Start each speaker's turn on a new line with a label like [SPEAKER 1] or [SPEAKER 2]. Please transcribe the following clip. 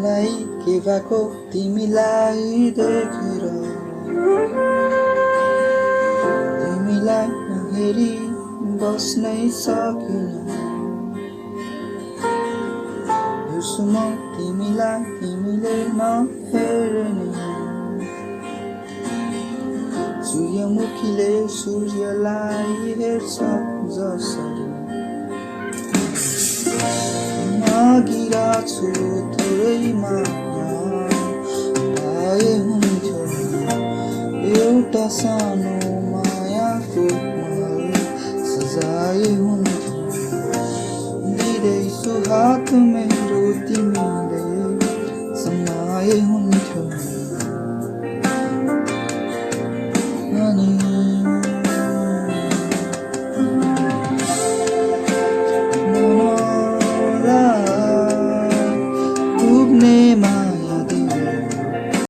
[SPEAKER 1] मलाई के भएको तिमीलाई देखेर तिमीलाई नहेरी बस्नै सकिन हेर्छु म तिमीलाई तिमीले नहेर्ने सूर्यमुखीले सूर्यलाई हेर्छ जसरी मागिरा छु थोरै माया पाए हुन्थ्यो एउटा सानो मायाको महल सजाए हुन्थ्यो दिँदैछु हात